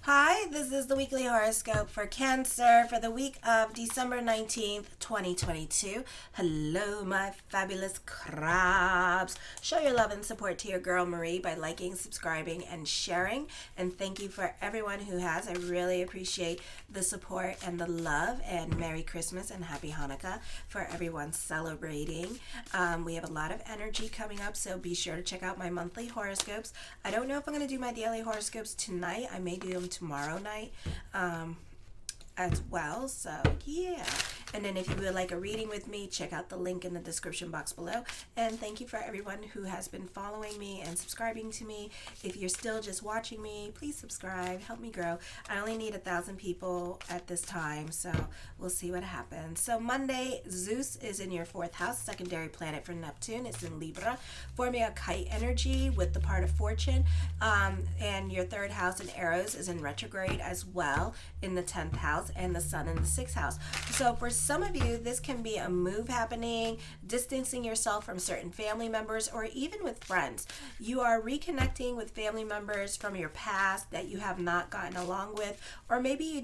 Hi, this is the weekly horoscope for Cancer for the week of December 19th, 2022. Hello, my fabulous crabs. Show your love and support to your girl Marie by liking, subscribing, and sharing. And thank you for everyone who has. I really appreciate the support and the love. And Merry Christmas and Happy Hanukkah for everyone celebrating. We have a lot of energy coming up, so be sure to check out my monthly horoscopes. I don't know if I'm going to do my daily horoscopes tonight. I may do them tomorrow night as well, so yeah. And then if you would like a reading with me, check out the link in the description box below. And thank you for everyone who has been following me and subscribing to me. If you're still just watching me, please subscribe, help me grow. I only need 1,000 people at this time, so we'll see what happens. So Monday, Zeus is in your 4th house, secondary planet for Neptune. It's in Libra, forming a kite energy with the part of fortune. And your 3rd house in Eros is in retrograde as well in the 10th house, and the sun in the 6th house. So for some of you, this can be a move happening, distancing yourself from certain family members or even with friends. You are reconnecting with family members from your past that you have not gotten along with, or maybe you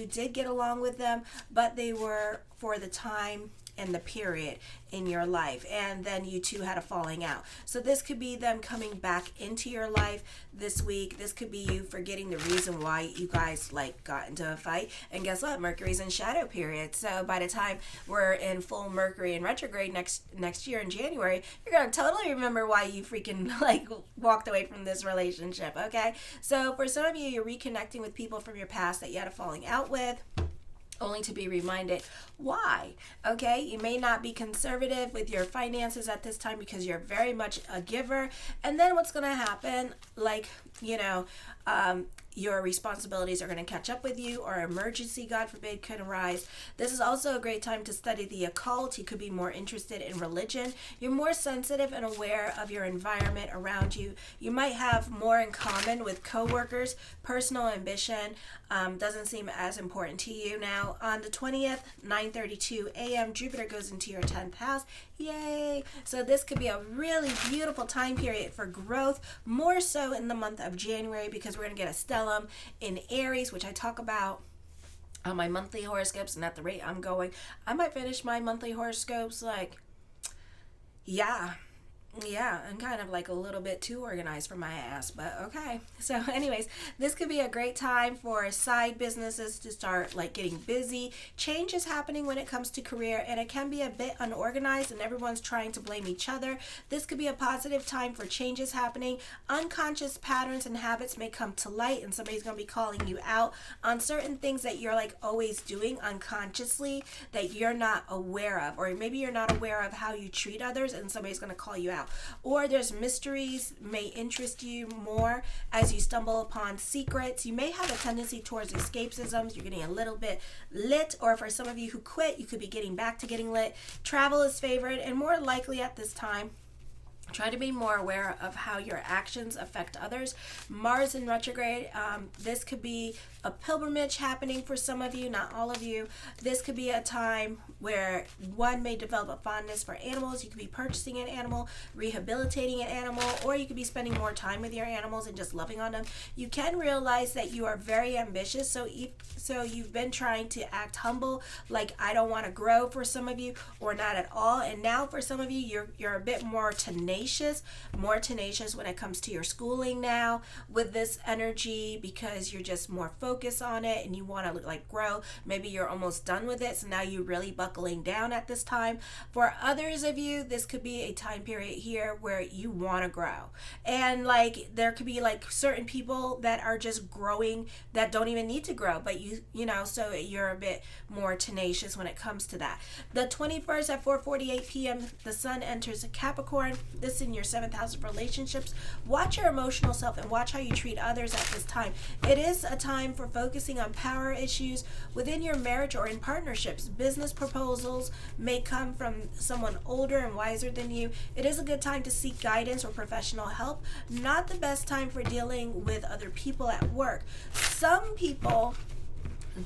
did get along with them, but they were for the time and the period in your life, and then you two had a falling out. So this could be them coming back into your life this week. This could be you forgetting the reason why you guys got into a fight. And guess what? Mercury's in shadow period. So by the time we're in full Mercury in retrograde next year in January, you're gonna totally remember why you freaking walked away from this relationship. Okay? So for some of you, you're reconnecting with people from your past that you had a falling out with, only to be reminded why. Okay, you may not be conservative with your finances at this time because you're very much a giver. And then what's going to happen, your responsibilities are going to catch up with you, or emergency, God forbid, could arise. This is also a great time to study the occult. You could be more interested in religion. You're more sensitive and aware of your environment around you. You might have more in common with coworkers. Personal ambition doesn't seem as important to you. Now, on the 20th, 9:32 a.m., Jupiter goes into your 10th house. Yay! So this could be a really beautiful time period for growth, more so in the month of January, because we're going to get a stellium in Aries, which I talk about on my monthly horoscopes. And at the rate I'm going, I might finish my monthly horoscopes I'm kind of a little bit too organized for my ass, but okay. So anyways, this could be a great time for side businesses to start getting busy. Change is happening when it comes to career, and it can be a bit unorganized and everyone's trying to blame each other. This could be a positive time for changes happening. Unconscious patterns and habits may come to light, and somebody's going to be calling you out on certain things that you're always doing unconsciously that you're not aware of, or maybe you're not aware of how you treat others, and somebody's going to call you out. Or there's mysteries may interest you more as you stumble upon secrets. You may have a tendency towards escapisms. You're getting a little bit lit, or for some of you who quit, you could be getting back to getting lit. Travel is favored, and more likely at this time, try to be more aware of how your actions affect others. Mars in retrograde, this could be a pilgrimage happening for some of you, not all of you. This could be a time where one may develop a fondness for animals. You could be purchasing an animal, rehabilitating an animal, or you could be spending more time with your animals and just loving on them. You can realize that you are very ambitious, so you've been trying to act humble, I don't want to grow for some of you, or not at all. And now for some of you, you're a bit more tenacious when it comes to your schooling now with this energy, because you're just more focused on it and you want to grow. Maybe you're almost done with it, so now you're really buckling down at this time. For others of you, this could be a time period here where you want to grow, and there could be certain people that are just growing that don't even need to grow, but so you're a bit more tenacious when it comes to that. The 21st at 4:48 p.m., the sun enters Capricorn. This is in your 7th house of relationships. Watch your emotional self and watch how you treat others at this time. It is a time for focusing on power issues within your marriage or in partnerships. Business proposals may come from someone older and wiser than you. It is a good time to seek guidance or professional help. Not the best time for dealing with other people at work. Some people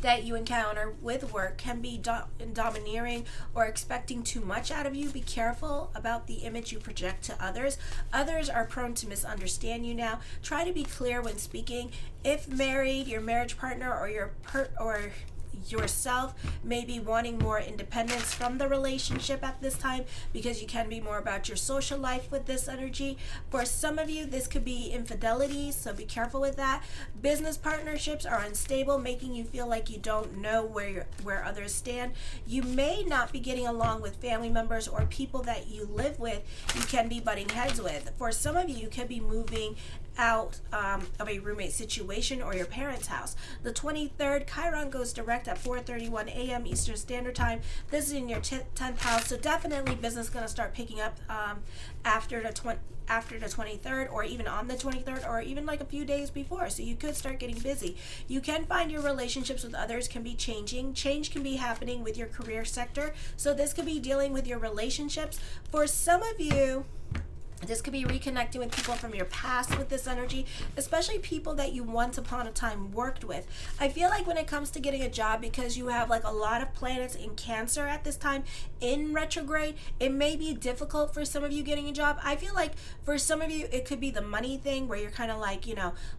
that you encounter with work can be domineering or expecting too much out of you. Be careful about the image you project to others. Others are prone to misunderstand you now. Try to be clear when speaking. If married, your marriage partner or yourself may be wanting more independence from the relationship at this time, because you can be more about your social life with this energy. For some of you, this could be infidelity, so be careful with that. Business partnerships are unstable, making you feel like you don't know where others stand. You may not be getting along with family members or people that you live with. You can be butting heads with. For some of you could be moving out of a roommate situation or your parents' house. The 23rd, Chiron goes direct at 4:31 a.m. Eastern Standard Time. This is in your 10th house, so definitely business is going to start picking up after the 23rd, or even on the 23rd, or even like a few days before. So you could start getting busy. You can find your relationships with others can be changing. Change can be happening with your career sector. So this could be dealing with your relationships. For some of you, this could be reconnecting with people from your past with this energy, especially people that you once upon a time worked with. I feel like when it comes to getting a job, because you have like a lot of planets in Cancer at this time in retrograde, it may be difficult for some of you getting a job. I feel like for some of you, it could be the money thing where you're kind of like,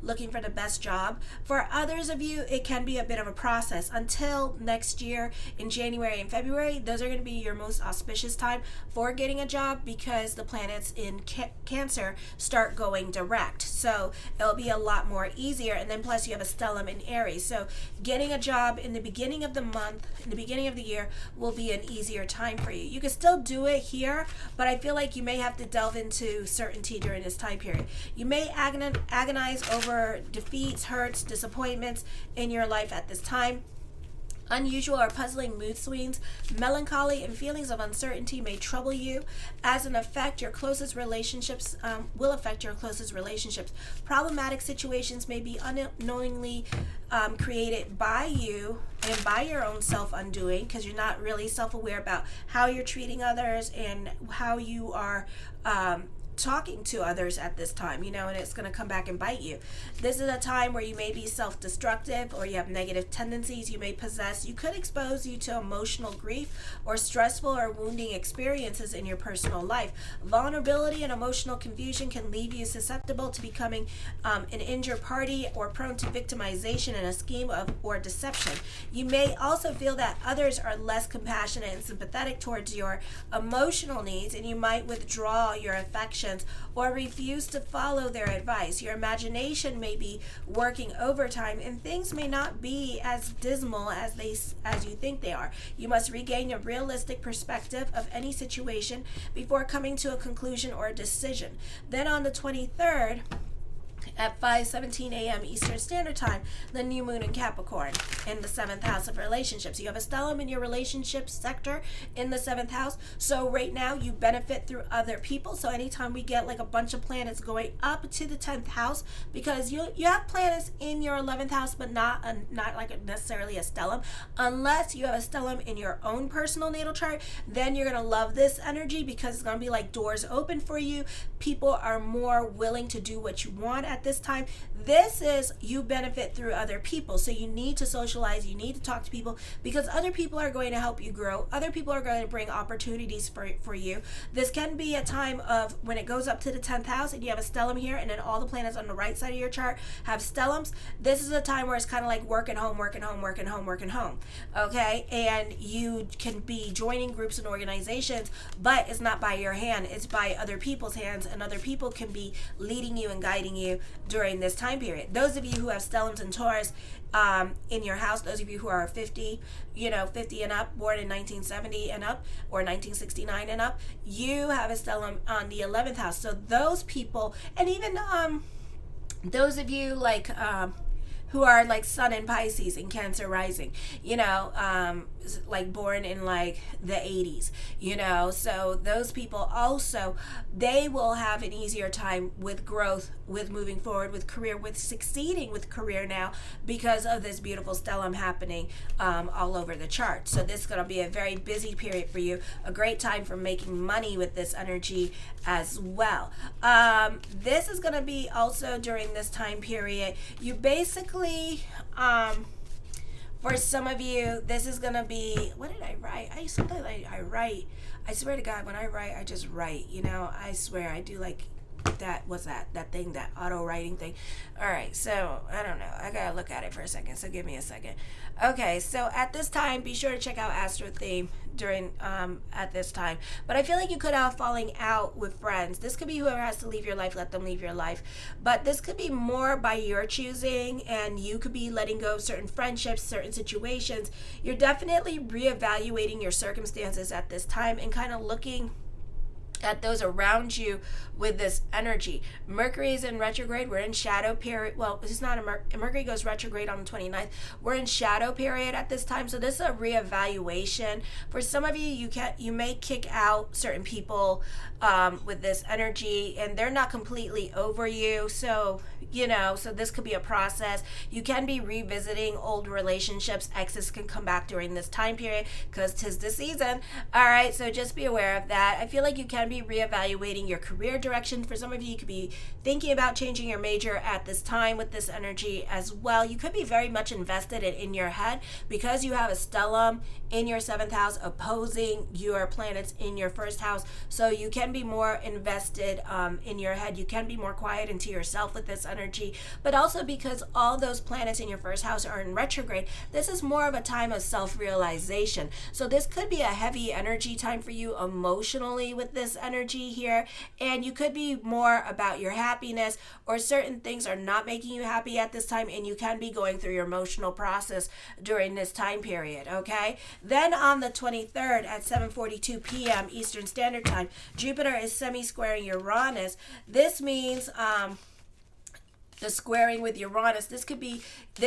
looking for the best job. For others of you, it can be a bit of a process until next year in January and February. Those are going to be your most auspicious time for getting a job, because the planets in Cancer start going direct, so it'll be a lot more easier. And then plus you have a stellium in Aries, so getting a job in the beginning of the month, in the beginning of the year, will be an easier time for you. You can still do it here, but I feel like you may have to delve into certainty during this time period. You may agonize over defeats, hurts, disappointments in your life at this time. Unusual or puzzling mood swings, melancholy, and feelings of uncertainty may trouble you. As an effect, your closest relationships will affect your closest relationships. Problematic situations may be unknowingly created by you and by your own self-undoing, because you're not really self-aware about how you're treating others and how you are talking to others at this time, and it's going to come back and bite you. This is a time where you may be self-destructive, or you have negative tendencies you may possess. You could expose you to emotional grief or stressful or wounding experiences in your personal life. Vulnerability and emotional confusion can leave you susceptible to becoming an injured party or prone to victimization in a scheme of or deception. You may also feel that others are less compassionate and sympathetic towards your emotional needs, and you might withdraw your affection or refuse to follow their advice. Your imagination may be working overtime, and things may not be as dismal as you think they are. You must regain a realistic perspective of any situation before coming to a conclusion or a decision. Then on the 23rd, at 5:17 a.m. Eastern Standard Time, the new moon in Capricorn in the 7th house of relationships. You have a stellium in your relationships sector in the 7th house. So right now you benefit through other people. So anytime we get like a bunch of planets going up to the 10th house, because you have planets in your 11th house, but not like necessarily a stellium. Unless you have a stellium in your own personal natal chart, then you're going to love this energy, because it's going to be like doors open for you. People are more willing to do what you want at this time. This is you benefit through other people. So you need to socialize, you need to talk to people, because other people are going to help you grow. Other people are going to bring opportunities for you. This can be a time of when it goes up to the 10th house and you have a stellium here, and then all the planets on the right side of your chart have stelliums. This is a time where it's kind of like working home. Okay? And you can be joining groups and organizations, but it's not by your hand, it's by other people's hands, and other people can be leading you and guiding you during this time period. Those of you who have stelliums and Taurus in your house, those of you who are 50 and up, born in 1970 and up, or 1969 and up, you have a stellium on the 11th house. So those people, and even those of you like who are like Sun in Pisces and Cancer rising, like born in like the 80s, so those people also, they will have an easier time with growth, with moving forward with career, with succeeding with career now, because of this beautiful stellium happening all over the chart. So this is going to be a very busy period for you, a great time for making money with this energy as well. This is going to be also during this time period, you basically For some of you, this is going to be, what did I write? Sometimes I write. I swear to God, when I write, I just write. I swear I do like that. What's that thing, that auto writing thing? All right, so I don't know. I got to look at it for a second, so give me a second. Okay, so at this time, be sure to check out Astro Theme during at this time. But I feel like you could have falling out with friends. This could be whoever has to leave your life, let them leave your life. But this could be more by your choosing, and you could be letting go of certain friendships, certain situations. You're definitely reevaluating your circumstances at this time and kind of looking at those around you with this energy. Mercury is in retrograde. We're in shadow period. Well, this is not a Mercury goes retrograde on the 29th. We're in shadow period at this time. So this is a reevaluation. For some of you, you may kick out certain people with this energy, and they're not completely over you. So, so this could be a process. You can be revisiting old relationships. Exes can come back during this time period because 'tis the season. All right, so just be aware of that. I feel like you can be reevaluating your career direction. For some of you could be thinking about changing your major at this time with this energy as well. You could be very much invested in your head because you have a stellium in your 7th house opposing your planets in your 1st house. So you can be more invested in your head. You can be more quiet into yourself with this energy, but also because all those planets in your 1st house are in retrograde, this is more of a time of self-realization. So this could be a heavy energy time for you emotionally with this energy here, and you could be more about your happiness, or certain things are not making you happy at this time, and you can be going through your emotional process during this time period. Okay, then on the 23rd at 7:42 p.m. Eastern Standard Time, Jupiter is semi-squaring Uranus. This means the squaring with Uranus. This could be,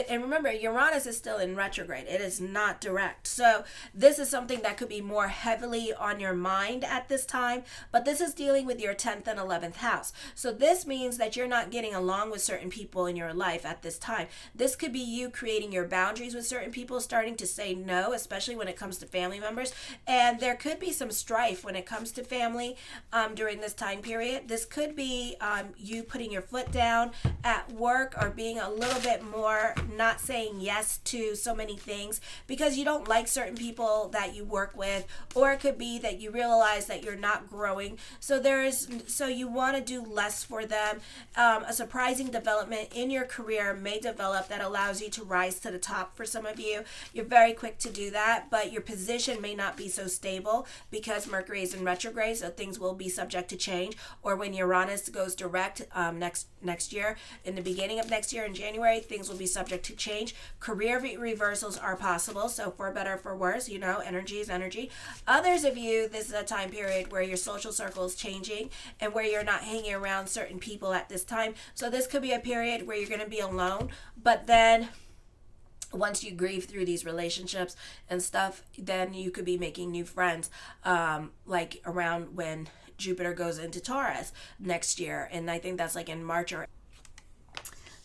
and remember, Uranus is still in retrograde. It is not direct. So this is something that could be more heavily on your mind at this time, but this is dealing with your 10th and 11th house. So this means that you're not getting along with certain people in your life at this time. This could be you creating your boundaries with certain people, starting to say no, especially when it comes to family members. And there could be some strife when it comes to family during this time period. This could be you putting your foot down at work, or being a little bit more not saying yes to so many things because you don't like certain people that you work with, or it could be that you realize that you're not growing, so you want to do less for them. A surprising development in your career may develop that allows you to rise to the top. For some of you, you're very quick to do that, but your position may not be so stable because Mercury is in retrograde, so things will be subject to change. Or when Uranus goes direct next year, in the beginning of next year in January, things will be subject to change. Career reversals are possible, so for better or for worse, energy is energy. Others of you, this is a time period where your social circle is changing and where you're not hanging around certain people at this time. So this could be a period where you're going to be alone, but then once you grieve through these relationships and stuff, then you could be making new friends, like around when Jupiter goes into Taurus next year. And I think that's like in March or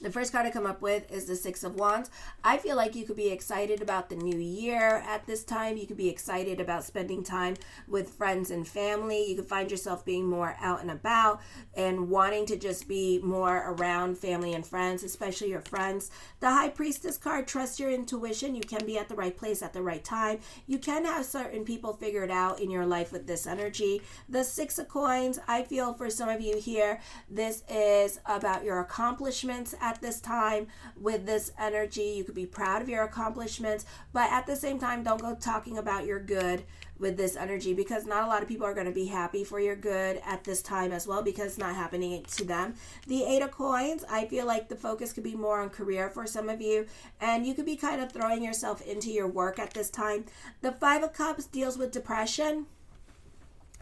the first card I come up with is the Six of Wands. I feel like you could be excited about the new year at this time. You could be excited about spending time with friends and family. You could find yourself being more out and about and wanting to just be more around family and friends, especially your friends. The High Priestess card, trust your intuition. You can be at the right place at the right time. You can have certain people figured out in your life with this energy. The Six of Coins, I feel for some of you here, this is about your accomplishments at this time with this energy. You could be proud of your accomplishments, but at the same time, don't go talking about your good with this energy, because not a lot of people are going to be happy for your good at this time as well, because it's not happening to them. The Eight of Coins, I feel like the focus could be more on career for some of you, and you could be kind of throwing yourself into your work at this time. The Five of Cups deals with depression.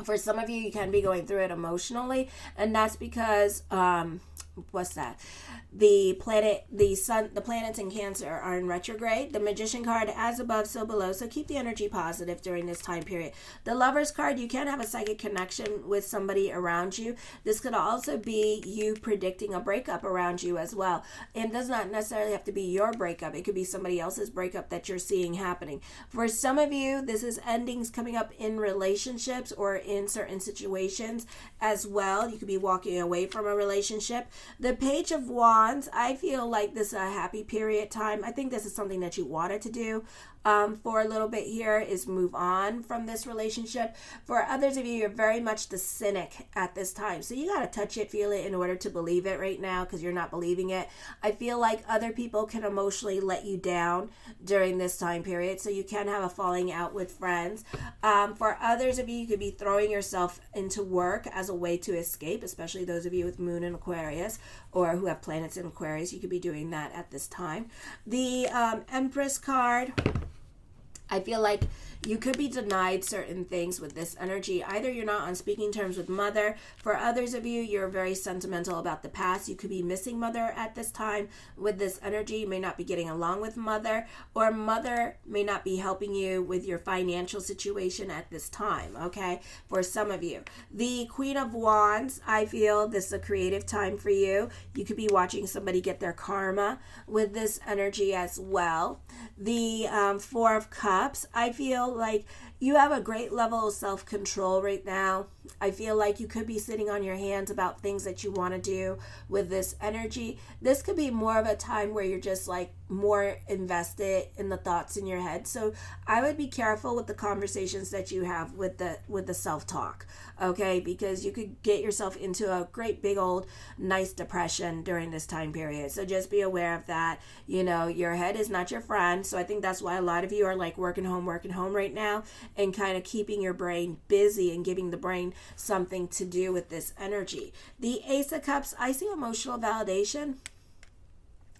For some of you, you can be going through it emotionally, and that's because the planets in Cancer are in retrograde. The Magician card, as above, so below. So keep the energy positive during this time period. The Lovers card, you can have a psychic connection with somebody around you. This could also be you predicting a breakup around you as well. And it does not necessarily have to be your breakup. It could be somebody else's breakup that you're seeing happening. For some of you, this is endings coming up in relationships or in certain situations as well. You could be walking away from a relationship. The Page of Wands, I feel like this is a happy period time. I think this is something that you wanted to do for a little bit here, is move on from this relationship. For others of you, you're very much the cynic at this time. So you got to touch it, feel it in order to believe it right now, because you're not believing it. I feel like other people can emotionally let you down during this time period. So you can have a falling out with friends. For others of you, you could be throwing yourself into work as a way to escape, especially those of you with Moon in Aquarius or who have planets in Aquarius. You could be doing that at this time. The Empress card, I feel like you could be denied certain things with this energy. Either you're not on speaking terms with mother. For others of you, you're very sentimental about the past. You could be missing mother at this time with this energy. You may not be getting along with mother, or mother may not be helping you with your financial situation at this time, okay? For some of you. The Queen of Wands, I feel this is a creative time for you. You could be watching somebody get their karma with this energy as well. The Four of Cups, I feel like you have a great level of self-control right now. I feel like you could be sitting on your hands about things that you want to do with this energy. This could be more of a time where you're just like more invested in the thoughts in your head. So I would be careful with the conversations that you have with the self-talk, okay? Because you could get yourself into a great big old nice depression during this time period. So just be aware of that. You know, your head is not your friend. So I think that's why a lot of you are like working home right now, and kind of keeping your brain busy and giving the brain something to do with this energy. The Ace of Cups, I see emotional validation.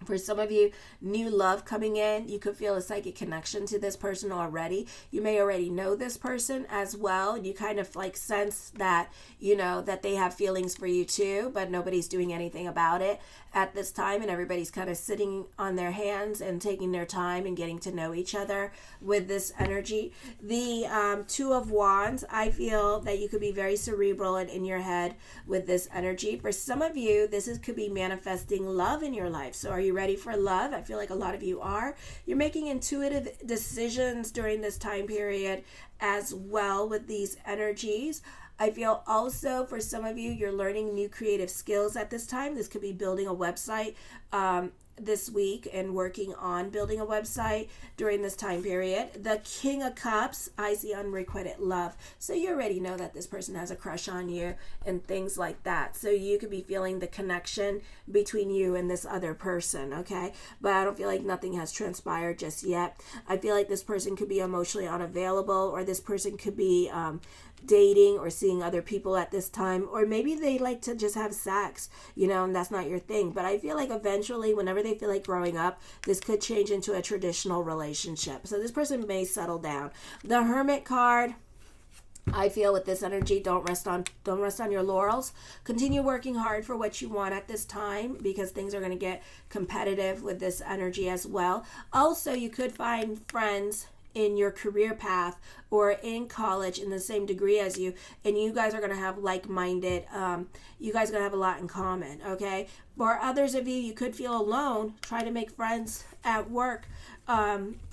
For some of you, new love coming in. You could feel a psychic connection to this person already. You may already know this person as well. You kind of like sense that, you know, that they have feelings for you too, but nobody's doing anything about it at this time, and everybody's kind of sitting on their hands and taking their time and getting to know each other with this energy. The Two of Wands, I feel that you could be very cerebral and in your head with this energy. For some of you, could be manifesting love in your life. So are you ready for love? I feel like a lot of you are. You're making intuitive decisions during this time period as well with these energies. I feel also for some of you, you're learning new creative skills at this time. This could be building a website this week and working on building a website during this time period. The King of Cups, I see unrequited love. So you already know that this person has a crush on you and things like that. So you could be feeling the connection between you and this other person, okay? But I don't feel like nothing has transpired just yet. I feel like this person could be emotionally unavailable, or this person could be dating or seeing other people at this time, or maybe they like to just have sex, you know, and that's not your thing. But I feel like eventually, whenever they feel like growing up, this could change into a traditional relationship. So this person may settle down. The Hermit card, I feel with this energy, don't rest on your laurels. Continue working hard for what you want at this time, because things are going to get competitive with this energy as well. Also, you could find friends in your career path or in college in the same degree as you, and you guys are going to have like-minded, you guys are going to have a lot in common, okay? For others of you, you could feel alone. Try to make friends at work,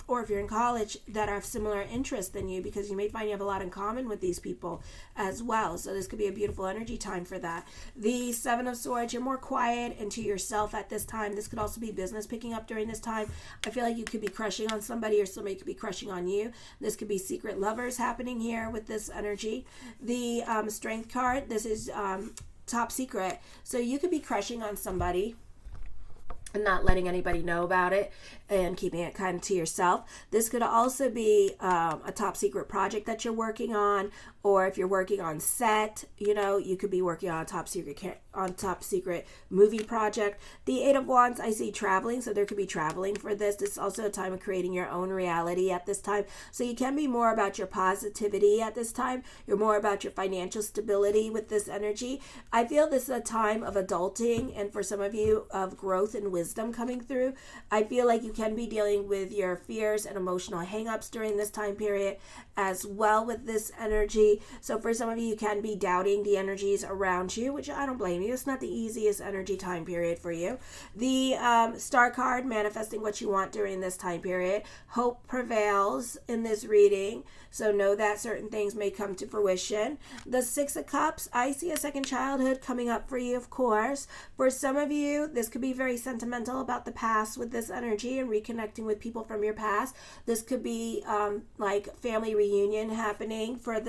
or if you're in college, that have similar interests than you, because you may find you have a lot in common with these people as well. So this could be a beautiful energy time for that. The Seven of Swords, you're more quiet and to yourself at this time. This could also be business picking up during this time. I feel like you could be crushing on somebody, or somebody could be crushing on you. This could be secret lovers happening here with this energy. The Strength card, this is top secret. So you could be crushing on somebody and not letting anybody know about it and keeping it kind of to yourself. This could also be a top secret project that you're working on, or if you're working on set, you know, you could be working on a top secret movie project. The Eight of Wands, I see traveling, so there could be traveling for this. This is also a time of creating your own reality at this time. So you can be more about your positivity at this time. You're more about your financial stability with this energy. I feel this is a time of adulting, and for some of you, of growth and wisdom wisdom coming through. I feel like you can be dealing with your fears and emotional hangups during this time period as well with this energy. So for some of you, you can be doubting the energies around you, which I don't blame you. It's not the easiest energy time period for you. The Star card, manifesting what you want during this time period. Hope prevails in this reading. So know that certain things may come to fruition. The Six of Cups, I see a second childhood coming up for you, of course. For some of you, this could be very sentimental about the past with this energy and reconnecting with people from your past. This could be like family reunion happening for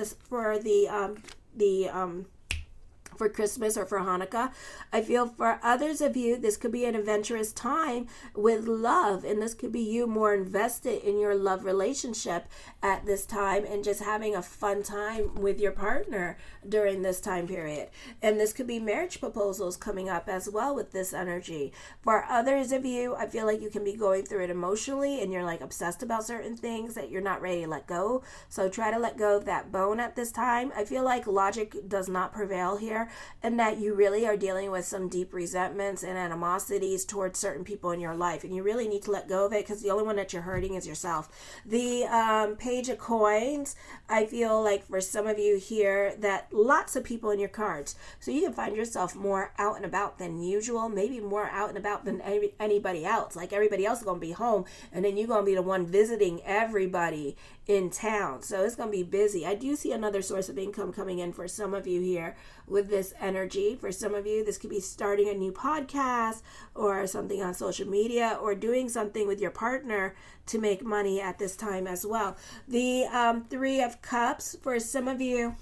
Christmas or for Hanukkah. I feel for others of you, this could be an adventurous time with love, and this could be you more invested in your love relationship at this time and just having a fun time with your partner during this time period. And this could be marriage proposals coming up as well with this energy. For others of you, I feel like you can be going through it emotionally and you're like obsessed about certain things that you're not ready to let go. So try to let go of that bone at this time. I feel like logic does not prevail here, and that you really are dealing with some deep resentments and animosities towards certain people in your life, and you really need to let go of it because the only one that you're hurting is yourself. The Page of Coins, I feel like for some of you here that lots of people in your cards, so you can find yourself more out and about than usual, maybe more out and about than anybody else. Like everybody else is going to be home, and then you're going to be the one visiting everybody in town. So it's going to be busy. I do see another source of income coming in for some of you here with this energy. For some of you, this could be starting a new podcast or something on social media or doing something with your partner to make money at this time as well. The Three of Cups, for some of you,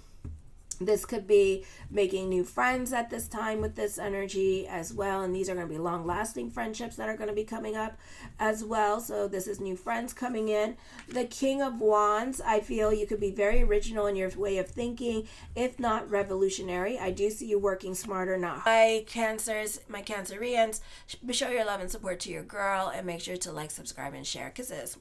this could be making new friends at this time with this energy as well. And these are going to be long-lasting friendships that are going to be coming up as well. So this is new friends coming in. The King of Wands, I feel you could be very original in your way of thinking, if not revolutionary. I do see you working smarter now. My Cancers, my Cancerians, show your love and support to your girl and make sure to like, subscribe, and share. Kisses.